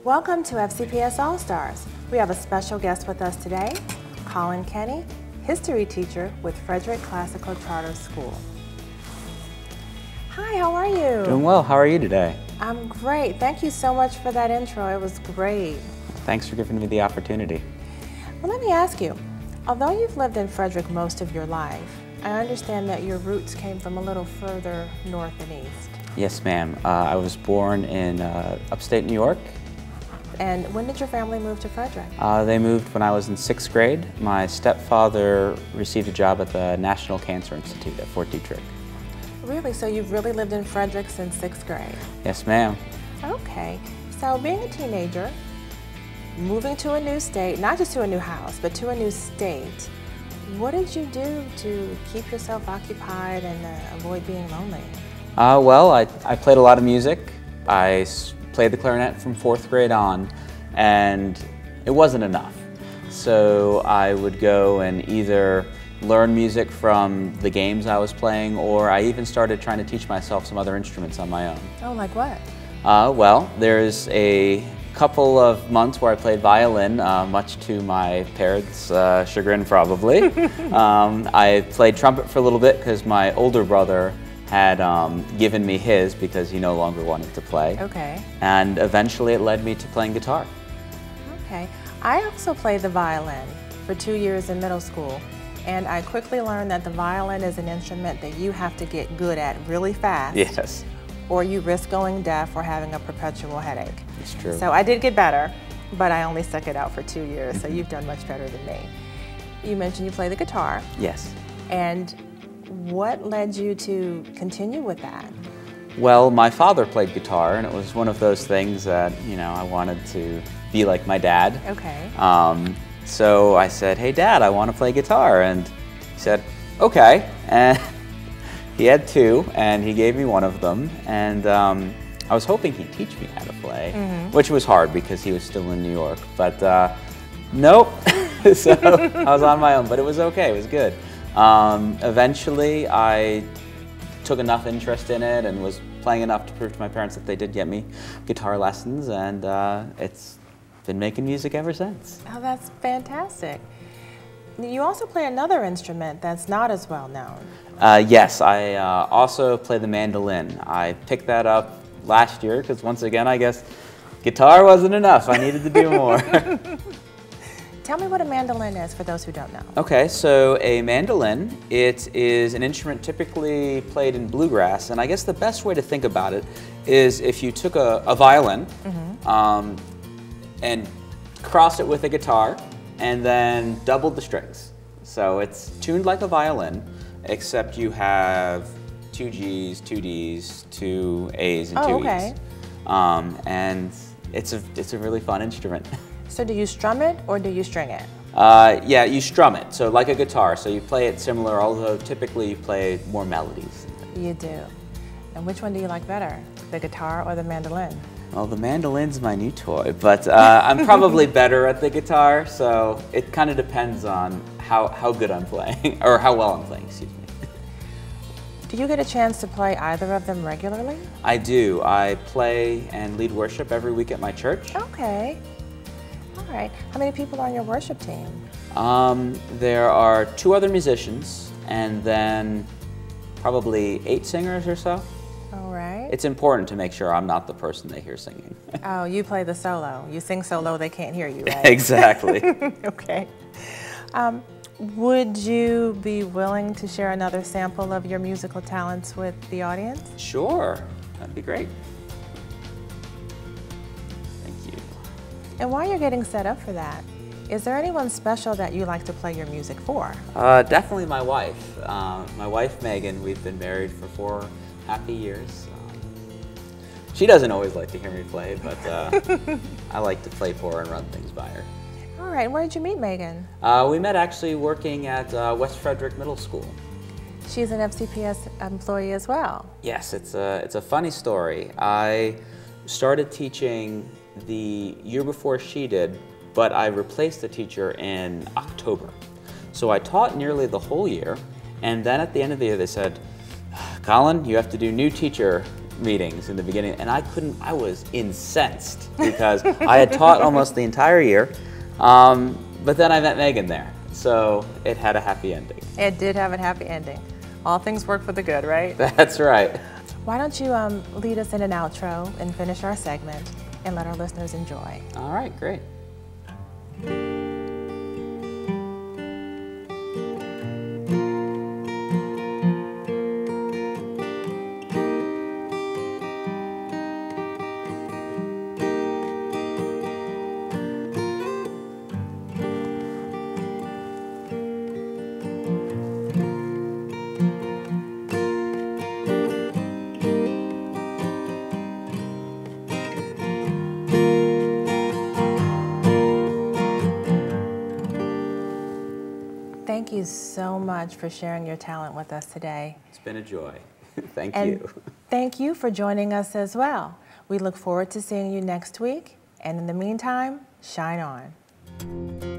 Welcome to FCPS All-Stars. We have a special guest with us today, Colin Kenny, history teacher with Frederick Classical Charter School. Hi, how are you? Doing well. How are you today? I'm great. Thank you so much for that intro. It was great. Thanks for giving me the opportunity. Well, let me ask you, although you've lived in Frederick most of your life, I understand that your roots came from a little further north and east. Yes, ma'am. I was born in upstate New York. And when did your family move to Frederick? They moved when I was in 6th grade. My stepfather received a job at the National Cancer Institute at Fort Detrick. Really? So you've really lived in Frederick since 6th grade? Yes, ma'am. Okay. So being a teenager, moving to a new state, not just to a new house, but to a new state, what did you do to keep yourself occupied and avoid being lonely? Well, I played a lot of music. I played the clarinet from 4th grade on, and it wasn't enough. So I would go and either learn music from the games I was playing, or I even started trying to teach myself some other instruments on my own. Oh, like what? Well, there's a couple of months where I played violin, much to my parents' chagrin probably. I played trumpet for a little bit because my older brother had given me his because he no longer wanted to play. Okay. And eventually it led me to playing guitar. Okay. I also played the violin for 2 years in middle school, and I quickly learned that the violin is an instrument that you have to get good at really fast. Yes. Or you risk going deaf or having a perpetual headache. It's true. So I did get better, but I only stuck it out for 2 years, so you've done much better than me. You mentioned you play the guitar. Yes. And what led you to continue with that? Well, my father played guitar, and it was one of those things that, you know, I wanted to be like my dad. Okay. So I said, "Hey, Dad, I want to play guitar." And he said, "Okay." And he had two, and he gave me one of them. And I was hoping he'd teach me how to play, which was hard because he was still in New York. But nope. So I was on my own, but it was okay. It was good. Eventually, I took enough interest in it and was playing enough to prove to my parents that they did get me guitar lessons, and it's been making music ever since. Oh, that's fantastic. You also play another instrument that's not as well known. Yes, I also play the mandolin. I picked that up last year because, once again, I guess guitar wasn't enough. I needed to do more. Tell me what a mandolin is for those who don't know. Okay, so a mandolin, it is an instrument typically played in bluegrass, and I guess the best way to think about it is if you took a violin and crossed it with a guitar and then doubled the strings. So it's tuned like a violin, except you have 2 Gs, 2 Ds, 2 As, and 2 Es. And it's a really fun instrument. So do you strum it or do you string it? Yeah, you strum it, so like a guitar. So you play it similar, although typically you play more melodies. You do. And which one do you like better, the guitar or the mandolin? Well, the mandolin's my new toy, but I'm probably better at the guitar, so it kind of depends on how good I'm playing, or how well I'm playing, excuse me. Do you get a chance to play either of them regularly? I do. I play and lead worship every week at my church. Okay. All right. How many people are on your worship team? There are 2 other musicians, and then probably 8 singers or so. All right. It's important to make sure I'm not the person they hear singing. Oh, you play the solo. You sing so low they can't hear you, right? Exactly. Okay. Would you be willing to share another sample of your musical talents with the audience? Sure. That'd be great. And while you're getting set up for that, is there anyone special that you like to play your music for? Definitely my wife. My wife, Megan, we've been married for 4 happy years. She doesn't always like to hear me play, but I like to play for her and run things by her. All right, where did you meet Megan? We met actually working at West Frederick Middle School. She's an FCPS employee as well. Yes, it's a funny story. I started teaching the year before she did, but I replaced the teacher in October. So I taught nearly the whole year, and then at the end of the year they said, "Colin, you have to do new teacher meetings in the beginning, and I was incensed because I had taught almost the entire year, but then I met Megan there, so it had a happy ending. It did have a happy ending. All things work for the good, right? That's right. Why don't you lead us in an outro and finish our segment and let our listeners enjoy. All right, great. Thank you so much for sharing your talent with us today. It's been a joy. Thank and you. Thank you for joining us as well. We look forward to seeing you next week, and in the meantime, shine on.